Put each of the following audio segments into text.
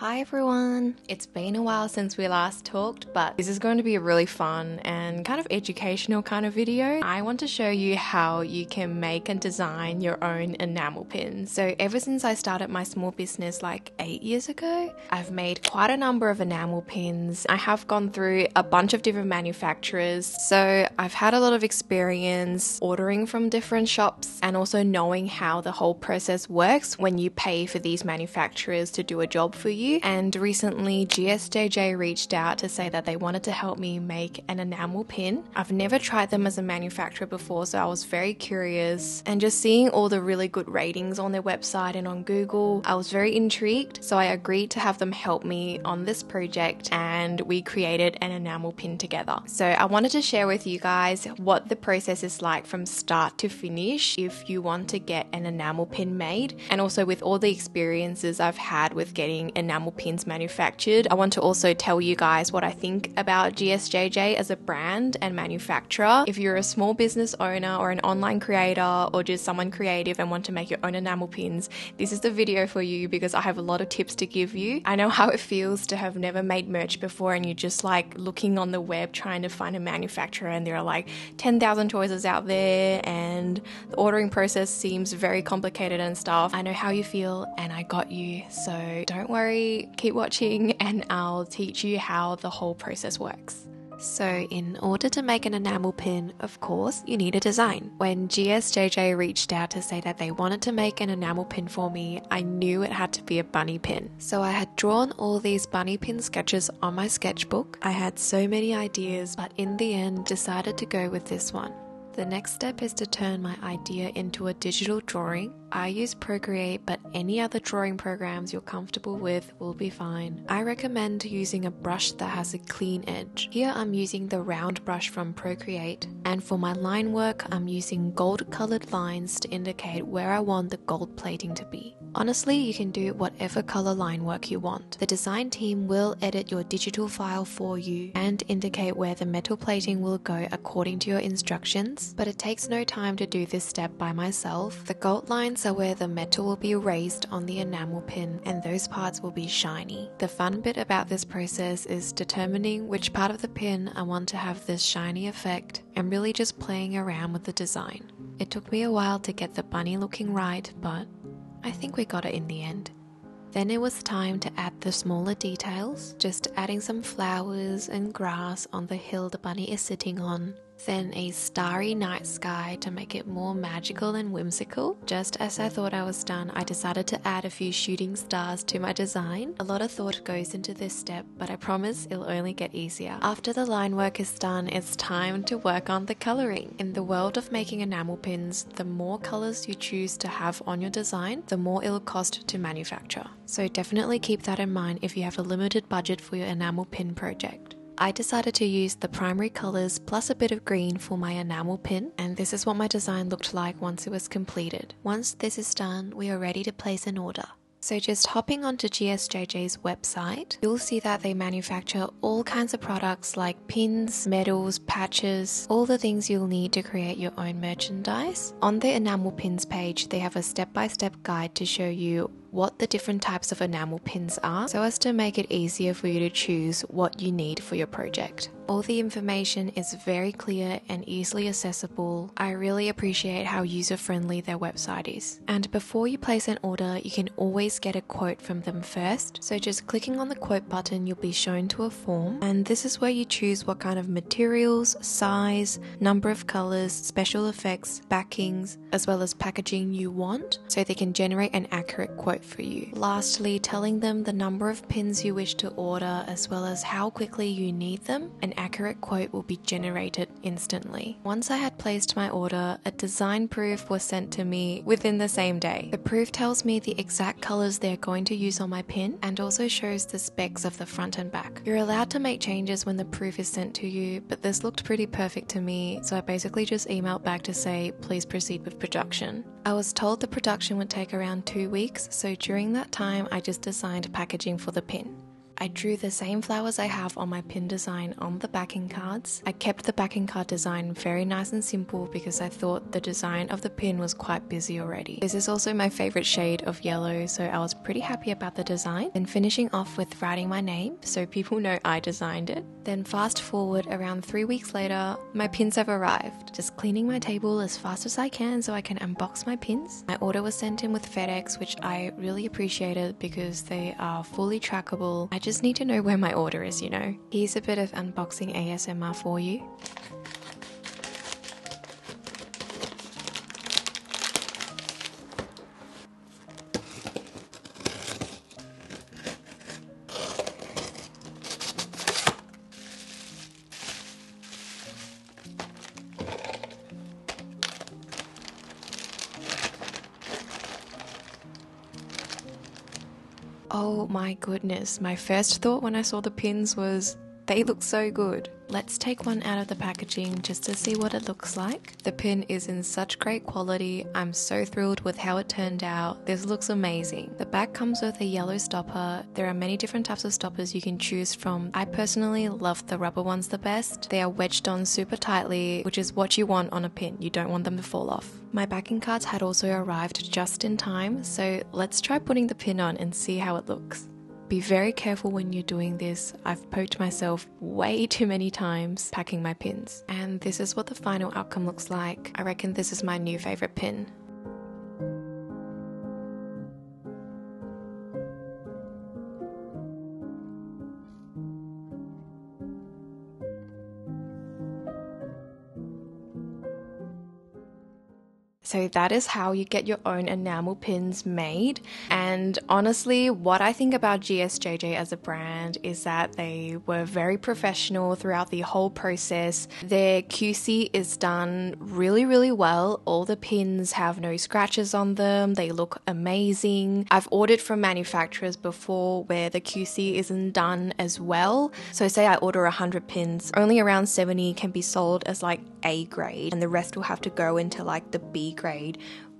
Hi everyone! It's been a while since we last talked, but this is going to be a really fun and kind of educational kind of video. I want to show you how you can make and design your own enamel pins. So ever since I started my small business like 8 years ago, I've made quite a number of enamel pins. I have gone through a bunch of different manufacturers, so I've had a lot of experience ordering from different shops and also knowing how the whole process works when you pay for these manufacturers to do a job for you. And recently GSJJ reached out to say that they wanted to help me make an enamel pin. I've never tried them as a manufacturer before, so I was very curious, and just seeing all the really good ratings on their website and on Google, I was very intrigued, so I agreed to have them help me on this project and we created an enamel pin together. So I wanted to share with you guys what the process is like from start to finish if you want to get an enamel pin made, and also with all the experiences I've had with getting enamel pins manufactured. I want to also tell you guys what I think about GSJJ as a brand and manufacturer. If you're a small business owner or an online creator or just someone creative and want to make your own enamel pins, this is the video for you because I have a lot of tips to give you. I know how it feels to have never made merch before and you're just like looking on the web trying to find a manufacturer, and there are like 10,000 choices out there and the ordering process seems very complicated and stuff. I know how you feel and I got you, so don't worry, keep watching and I'll teach you how the whole process works. So in order to make an enamel pin, of course, you need a design. When GSJJ reached out to say that they wanted to make an enamel pin for me, I knew it had to be a bunny pin. So I had drawn all these bunny pin sketches on my sketchbook. I had so many ideas, but in the end decided to go with this one. The next step is to turn my idea into a digital drawing. I use Procreate, but any other drawing programs you're comfortable with will be fine. I recommend using a brush that has a clean edge. Here I'm using the round brush from Procreate, and for my line work I'm using gold colored lines to indicate where I want the gold plating to be. Honestly, you can do whatever color line work you want. The design team will edit your digital file for you and indicate where the metal plating will go according to your instructions, but it takes no time to do this step by myself. The gold lines are where the metal will be raised on the enamel pin and those parts will be shiny. The fun bit about this process is determining which part of the pin I want to have this shiny effect and really just playing around with the design. It took me a while to get the bunny looking right, but I think we got it in the end. Then it was time to add the smaller details, just adding some flowers and grass on the hill the bunny is sitting on. Then a starry night sky to make it more magical and whimsical. Just as I thought I was done, I decided to add a few shooting stars to my design. A lot of thought goes into this step, but I promise it'll only get easier. After the line work is done, it's time to work on the coloring. In the world of making enamel pins, the more colors you choose to have on your design, the more it'll cost to manufacture. So definitely keep that in mind if you have a limited budget for your enamel pin project. I decided to use the primary colors plus a bit of green for my enamel pin, and this is what my design looked like once it was completed. Once this is done, we are ready to place an order. So just hopping onto GSJJ's website, you'll see that they manufacture all kinds of products like pins, medals, patches, all the things you'll need to create your own merchandise. On the enamel pins page, they have a step-by-step guide to show you what the different types of enamel pins are, so as to make it easier for you to choose what you need for your project. All the information is very clear and easily accessible. I really appreciate how user-friendly their website is. And before you place an order, you can always get a quote from them first. So just clicking on the quote button, you'll be shown to a form, and this is where you choose what kind of materials, size, number of colors, special effects, backings, as well as packaging you want, so they can generate an accurate quote for you. Lastly, telling them the number of pins you wish to order as well as how quickly you need them. An accurate quote will be generated instantly. Once I had placed my order, a design proof was sent to me within the same day. The proof tells me the exact colors they're going to use on my pin and also shows the specs of the front and back. You're allowed to make changes when the proof is sent to you, but this looked pretty perfect to me, so I basically just emailed back to say please proceed with production. I was told the production would take around 2 weeks, so during that time I just designed packaging for the pin. I drew the same flowers I have on my pin design on the backing cards. I kept the backing card design very nice and simple because I thought the design of the pin was quite busy already. This is also my favorite shade of yellow, so I was pretty happy about the design. Then finishing off with writing my name so people know I designed it. Then fast forward around 3 weeks later, my pins have arrived. Just cleaning my table as fast as I can so I can unbox my pins. My order was sent in with FedEx, which I really appreciated because they are fully trackable. I just need to know where my order is, you know. Here's a bit of unboxing ASMR for you. Oh my goodness, my first thought when I saw the pins was, they look so good. Let's take one out of the packaging just to see what it looks like. The pin is in such great quality. I'm so thrilled with how it turned out. This looks amazing. The back comes with a yellow stopper. There are many different types of stoppers you can choose from. I personally love the rubber ones the best. They are wedged on super tightly, which is what you want on a pin. You don't want them to fall off. My backing cards had also arrived just in time, so let's try putting the pin on and see how it looks. Be very careful when you're doing this. I've poked myself way too many times packing my pins. And this is what the final outcome looks like. I reckon this is my new favorite pin. So that is how you get your own enamel pins made. And honestly, what I think about GSJJ as a brand is that they were very professional throughout the whole process. Their QC is done really, really well. All the pins have no scratches on them. They look amazing. I've ordered from manufacturers before where the QC isn't done as well. So say I order 100 pins, only around 70 can be sold as like A grade, and the rest will have to go into like the B grade,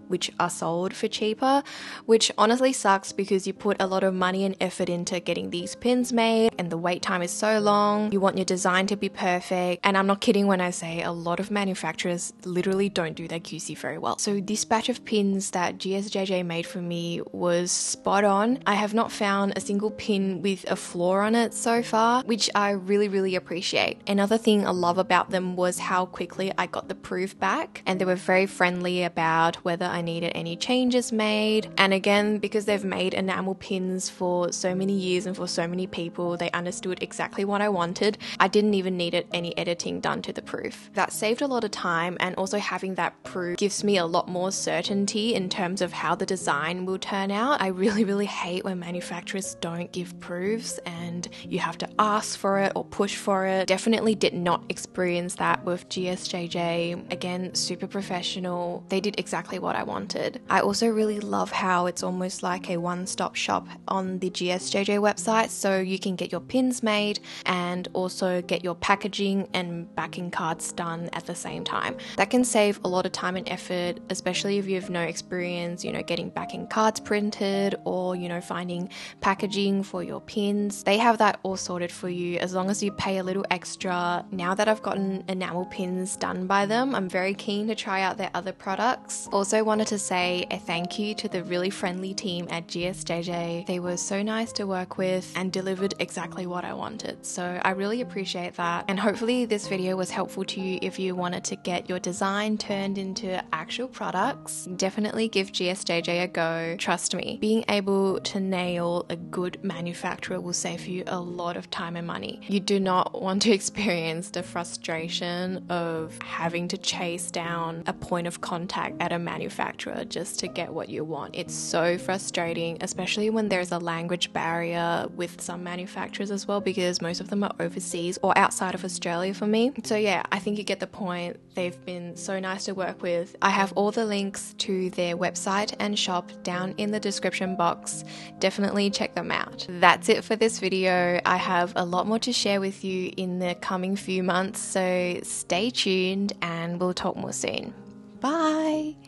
which are sold for cheaper, which honestly sucks because you put a lot of money and effort into getting these pins made and the wait time is so long. You want your design to be perfect, and I'm not kidding when I say a lot of manufacturers literally don't do their QC very well. So this batch of pins that GSJJ made for me was spot on. I have not found a single pin with a flaw on it so far, which I really, really appreciate. Another thing I love about them was how quickly I got the proof back, and they were very friendly about whether I needed any changes made. And again, because they've made enamel pins for so many years and for so many people, they understood exactly what I wanted. I didn't even need any editing done to the proof. That saved a lot of time, and also having that proof gives me a lot more certainty in terms of how the design will turn out. I really, really hate when manufacturers don't give proofs and you have to ask for it or push for it. Definitely did not experience that with GSJJ. Again, super professional. They did exactly what I wanted. I also really love how it's almost like a one-stop shop on the GSJJ website, so you can get your pins made and also get your packaging and backing cards done at the same time. That can save a lot of time and effort, especially if you have no experience, you know, getting backing cards printed or, you know, finding packaging for your pins. They have that all sorted for you as long as you pay a little extra. Now that I've gotten enamel pins done by them, I'm very keen to try out their other products. Also wanted to say a thank you to the really friendly team at GSJJ. They were so nice to work with and delivered exactly what I wanted. So I really appreciate that. And hopefully this video was helpful to you if you wanted to get your design turned into actual products. Definitely give GSJJ a go. Trust me, being able to nail a good manufacturer will save you a lot of time and money. You do not want to experience the frustration of having to chase down a point of contact at a manufacturer just to get what you want. It's so frustrating, especially when there's a language barrier with some manufacturers as well, because most of them are overseas or outside of Australia for me. So yeah, I think you get the point. They've been so nice to work with. I have all the links to their website and shop down in the description box. Definitely check them out. That's it for this video. I have a lot more to share with you in the coming few months, so stay tuned and we'll talk more soon. Bye!